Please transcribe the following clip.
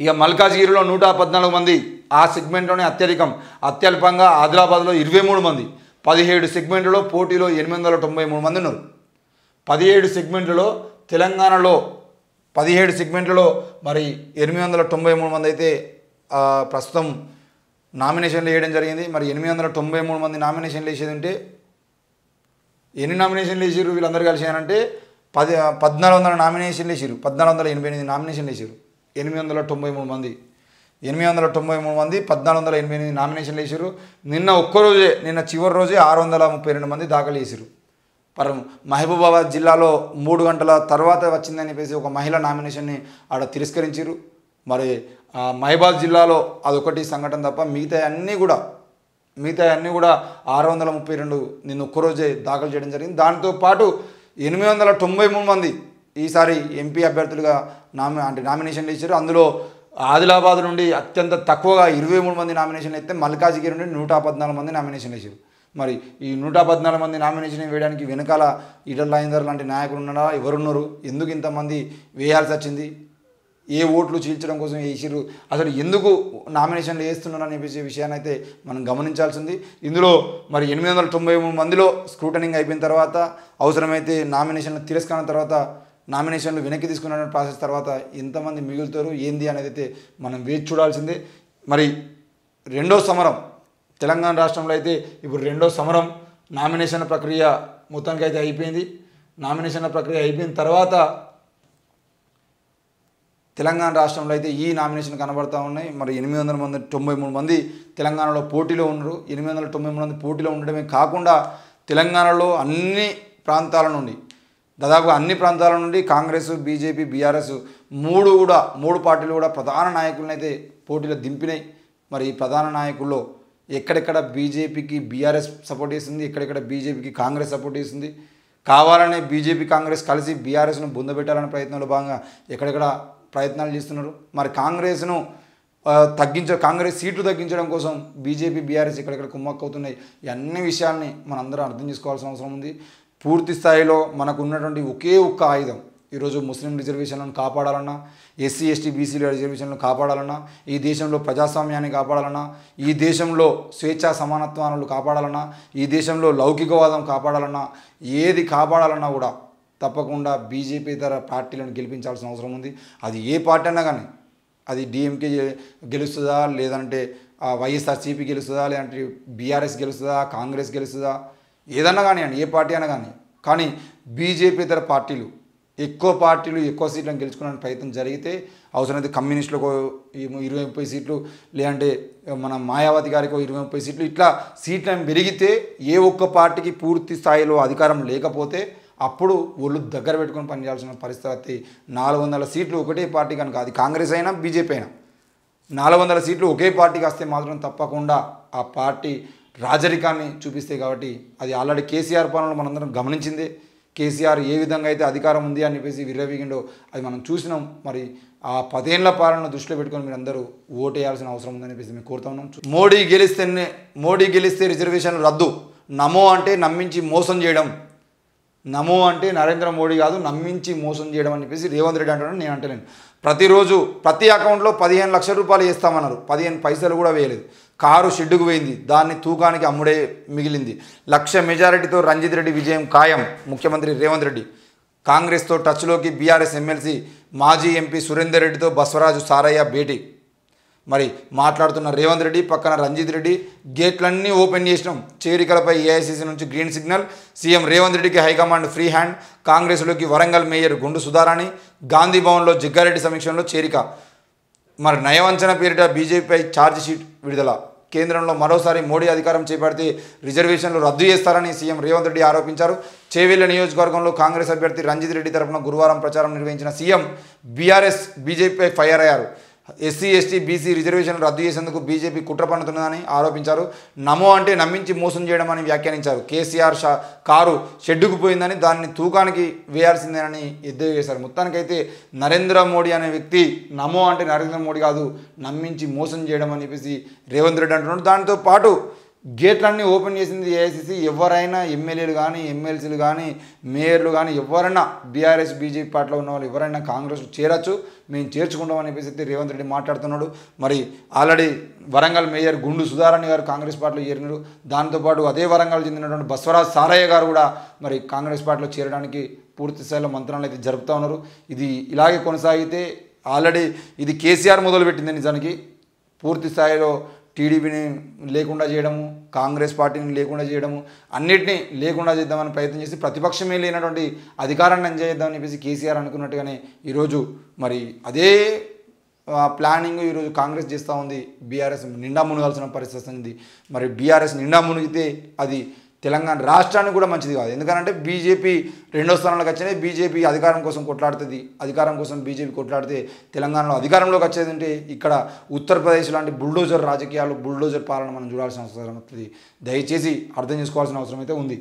ఇక మల్కాజ్గిరిలో 114 మంది, ఆ సెగ్మెంట్లోనే అత్యల్పంగా ఆదిలాబాద్లో 23 మంది, 17 సెగ్మెంట్లలో పోటీలో 893 మంది ఉన్నారు. 17 సెగ్మెంట్లలో తెలంగాణలో 17 సెగ్మెంట్లలో మరి 893 మంది అయితే ప్రస్తుతం నామినేషన్లు వేయడం జరిగింది. మరి 893 మంది నామినేషన్లు వేసేది ఉంటే ఎన్ని నామినేషన్లు వేసారు వీళ్ళందరూ కలిసి అంటే 1400 నామినేషన్లు వేసారు, 1488 నామినేషన్లు వేసారు. 893 మంది 1488 నామినేషన్లు వేసారు. నిన్న చివరి రోజే 632 మంది దాఖలు చేశారు. మహబూబాబాద్ జిల్లాలో 3 గంటల తర్వాత వచ్చిందని చెప్పేసి ఒక మహిళ నామినేషన్ని ఆడ తిరస్కరించారు. మరి మహబూబాబాద్ జిల్లాలో అదొకటి సంఘటన తప్ప మిగతా అన్నీ కూడా 632 నిన్న ఒక్కరోజే దాఖలు చేయడం జరిగింది. దాంతోపాటు 893 మంది ఈసారి ఎంపీ అభ్యర్థులుగా నామినేషన్లు ఇచ్చారు. అందులో ఆదిలాబాద్ నుండి అత్యంత తక్కువగా 23 మంది నామినేషన్లు అయితే మల్కాజ్గిరి నుండి 114 మంది నామినేషన్లు వేసారు. మరి ఈ 114 మంది నామినేషన్ వేయడానికి వెనకాల ఈటల రాజేందర్ లాంటి నాయకులు ఉన్నారా, ఎవరున్నారు, ఎందుకు ఇంతమంది వేయాల్సి వచ్చింది, ఏ ఓట్లు చీల్చడం కోసం వేసిరు, అసలు ఎందుకు నామినేషన్లు వేస్తున్నారు అనే విషయాన్ని అయితే మనం గమనించాల్సింది. ఇందులో మరి 893 మందిలో స్క్రూటనింగ్ అయిపోయిన తర్వాత, అవసరమైతే నామినేషన్ల తిరస్కరణ తర్వాత, నామినేషన్లు వెనక్కి తీసుకున్న ప్రాసెస్ తర్వాత ఎంతమంది మిగులుతారు ఏంది అనేది అయితే మనం వేచి చూడాల్సిందే. మరి రెండో సమరం తెలంగాణ రాష్ట్రంలో అయితే ఇప్పుడు రెండో సమరం నామినేషన్ల ప్రక్రియ మొత్తానికి అయితే అయిపోయింది. నామినేషన్ల ప్రక్రియ అయిపోయిన తర్వాత తెలంగాణ రాష్ట్రంలో అయితే ఈ నామినేషన్ కనబడతా ఉన్నాయి. మరి 893 మంది తెలంగాణలో పోటీలో ఉన్నారు. 893 మంది పోటీలో ఉండడమే కాకుండా తెలంగాణలో దాదాపు అన్ని ప్రాంతాల నుండి కాంగ్రెస్, బీజేపీ, బీఆర్ఎస్ మూడు పార్టీలు కూడా ప్రధాన నాయకులను అయితే పోటీలో దింపినాయి. మరి ఈ ప్రధాన నాయకుల్లో ఎక్కడెక్కడ బీజేపీకి బీఆర్ఎస్ సపోర్ట్ చేస్తుంది, ఎక్కడెక్కడ బీజేపీకి కాంగ్రెస్ సపోర్ట్ చేస్తుంది, కావాలనే బీజేపీ కాంగ్రెస్ కలిసి బీఆర్ఎస్ను బొందబెట్టాలనే ప్రయత్నంలో భాగంగా ఎక్కడెక్కడ ప్రయత్నాలు చేస్తున్నారు. మరి కాంగ్రెస్ సీట్లు తగ్గించడం కోసం బీజేపీ, బీఆర్ఎస్ ఎక్కడెక్కడ కుమ్మక్కవుతున్నాయి. ఈ అన్ని విషయాల్ని మనందరం అర్థం చేసుకోవాల్సిన అవసరం ఉంది. పూర్తి స్థాయిలో మనకు ఉన్నటువంటి ఒకే ఒక్క ఆయుధం ఈరోజు ముస్లిం రిజర్వేషన్లను కాపాడాలన్నా, ఎస్సీ ఎస్టీ బీసీల రిజర్వేషన్లను కాపాడాలన్నా, ఈ దేశంలో ప్రజాస్వామ్యాన్ని కాపాడాలన్నా, ఈ దేశంలో స్వేచ్ఛా సమానత్వాలను కాపాడాలన్నా, ఈ దేశంలో లౌకికవాదం కాపాడాలన్నా, ఏది కాపాడాలన్నా కూడా తప్పకుండా బీజేపీ ఇతర పార్టీలను గెలిపించాల్సిన అవసరం ఉంది. అది ఏ పార్టీ అన్నా కానీ, అది డిఎంకే గెలుస్తుందా, లేదంటే వైఎస్ఆర్సీపీ గెలుస్తుందా, లేదంటే బీఆర్ఎస్ గెలుస్తుందా, కాంగ్రెస్ గెలుస్తుందా, ఏదన్నా కానివ్వండి, ఏ పార్టీ అయినా కానీ బీజేపీ ఇతర పార్టీలు ఎక్కువ సీట్లను గెలుచుకోవడానికి ప్రయత్నం జరిగితే, అవసరమైతే కమ్యూనిస్టులకు 20-30 సీట్లు, లేదంటే మన మాయావతి గారికి 20-30 సీట్లు, ఇట్లా సీట్లను పెరిగితే ఏ ఒక్క పార్టీకి పూర్తి స్థాయిలో అధికారం లేకపోతే అప్పుడు ఒళ్ళు దగ్గర పెట్టుకొని పనిచేయాల్సిన పరిస్థితి. 400 సీట్లు ఒకటే పార్టీ కనుక, అది కాంగ్రెస్ అయినా బీజేపీ అయినా, 400 సీట్లు ఒకే పార్టీకి వస్తే మాత్రం తప్పకుండా ఆ పార్టీ రాజరికాన్ని చూపిస్తాయి. కాబట్టి అది ఆల్రెడీ కేసీఆర్ పాలనలో మనందరం గమనించిందే. కేసీఆర్ ఏ విధంగా అయితే అధికారం ఉంది అని చెప్పేసి విర్రవీగిండో అది మనం చూసినాం. మరి ఆ 10 ఏళ్ల పాలన దృష్టిలో పెట్టుకొని మీరు అందరూ ఓటేయాల్సిన అవసరం ఉందని చెప్పేసి మేము కోరుతా ఉన్నాం. మోడీ గెలిస్తే రిజర్వేషన్లు రద్దు, నమో అంటే నమ్మించి మోసం చేయడం, నమో అంటే నరేంద్ర మోడీ కాదు, నమ్మించి మోసం చేయడం అని చెప్పేసి రేవంత్ రెడ్డి అంటాడు. నేను అంటలేను. ప్రతిరోజు ప్రతి అకౌంట్లో 15 లక్షల రూపాయలు వేస్తామన్నారు, 15 పైసలు కూడా వేయలేదు. కారు షెడ్డుకు పోయింది, దాన్ని తూకానికి అమ్ముడే మిగిలింది. 1,00,000 మెజారిటీతో రంజిత్ రెడ్డి విజయం ఖాయం. ముఖ్యమంత్రి రేవంత్ రెడ్డి కాంగ్రెస్తో టచ్లోకి. బీఆర్ఎస్ ఎమ్మెల్సీ మాజీ ఎంపీ సురేందర్ రెడ్డితో బస్వరాజు సారయ్య భేటీ. మరి మాట్లాడుతున్న రేవంత్ రెడ్డి పక్కన రంజిత్ రెడ్డి, గేట్లన్నీ ఓపెన్ చేసినాం, చేరికలపై ఏఐసీసీ నుంచి గ్రీన్ సిగ్నల్. సీఎం రేవంత్ రెడ్డికి హైకమాండ్ ఫ్రీ హ్యాండ్. కాంగ్రెస్లోకి వరంగల్ మేయర్ గుండు సుధారాణి. గాంధీ భవన్లో జగ్గారెడ్డి సమీక్షంలో చేరిక. మరి నయవంచన పేరిట బీజేపీపై ఛార్జ్ షీట్ విడుదల. కేంద్రంలో మరోసారి మోడీ అధికారం చేపడితే రిజర్వేషన్లు రద్దు చేస్తారని సీఎం రేవంత్ రెడ్డి ఆరోపించారు. చేవెళ్ల నియోజకవర్గంలో కాంగ్రెస్ అభ్యర్థి రంజిత్ రెడ్డి తరఫున గురువారం ప్రచారం నిర్వహించిన సీఎం బీఆర్ఎస్ బీజేపీపై ఫైర్ అయ్యారు. ఎస్సీ ఎస్టీ బీసీ రిజర్వేషన్లు రద్దు చేసేందుకు బీజేపీ కుట్ర పన్నుతున్నదని ఆరోపించారు. నమో అంటే నమ్మించి మోసం చేయడం అని వ్యాఖ్యానించారు. కేసీఆర్ కారు షెడ్డుకు పోయిందని, దాన్ని తూకానికి వేయాల్సిందేనని ఎద్దేవా చేశారు. మొత్తానికైతే నరేంద్ర మోడీ అనే వ్యక్తి నమో అంటే నరేంద్ర మోడీ కాదు, నమ్మించి మోసం చేయడం అని చెప్పేసి రేవంత్ రెడ్డి అంటున్నాడు. దాంతో పాటు గేట్లన్నీ ఓపెన్ చేసింది ఏఐసిసి. ఎవరైనా ఎమ్మెల్యేలు కానీ ఎమ్మెల్సీలు కానీ మేయర్లు కానీ ఎవరైనా బీఆర్ఎస్ బీజేపీ పార్టీలో ఉన్న వాళ్ళు ఎవరైనా కాంగ్రెస్ చేరచ్చు, మేము చేర్చుకుంటామని చెప్పేసి రేవంత్ రెడ్డి మాట్లాడుతున్నాడు. మరి ఆల్రెడీ వరంగల్ మేయర్ గుండు సుధారాణి గారు కాంగ్రెస్ పార్టీలో చేరినారు. దాంతోపాటు అదే వరంగల్ చెందినటువంటి బస్వరాజ్ సారయ్య గారు కూడా మరి కాంగ్రెస్ పార్టీలో చేరడానికి పూర్తి స్థాయిలో మంత్రాలు అయితే జరుపుతూ ఉన్నారు. ఇది ఇలాగే కొనసాగితే ఆల్రెడీ ఇది కేసీఆర్ మొదలుపెట్టింది. నిజానికి పూర్తి స్థాయిలో టీడీపీని లేకుండా చేయడము, కాంగ్రెస్ పార్టీని లేకుండా చేయడము, అన్నిటినీ లేకుండా చేద్దామని ప్రయత్నం చేసి ప్రతిపక్షమే లేనటువంటి అధికారాన్ని ఎంజాయ్ చేద్దామని చెప్పేసి కేసీఆర్ అనుకున్నట్టుగానే ఈరోజు మరి అదే ప్లానింగ్ ఈరోజు కాంగ్రెస్ చేస్తూ ఉంది. బీఆర్ఎస్ నిండా మునగాల్సిన పరిస్థితి ఉంది. మరి బీఆర్ఎస్ నిండా మునిగితే అది తెలంగాణ రాష్ట్రానికి కూడా మంచిది కాదు. ఎందుకంటే బీజేపీ 2వ స్థానంలోకి వచ్చినాయి. బీజేపీ అధికారం కోసం కొట్లాడుతుంది. అధికారం కోసం బీజేపీ కొట్లాడితే తెలంగాణలో అధికారంలోకి వచ్చేది అంటే ఇక్కడ ఉత్తరప్రదేశ్ లాంటి బుల్డోజర్ రాజకీయాలు, బుల్డోజర్ పాలన మనం చూడాల్సిన అవసరం అవుతుంది. దయచేసి అర్థం చేసుకోవాల్సిన అవసరం అయితే ఉంది.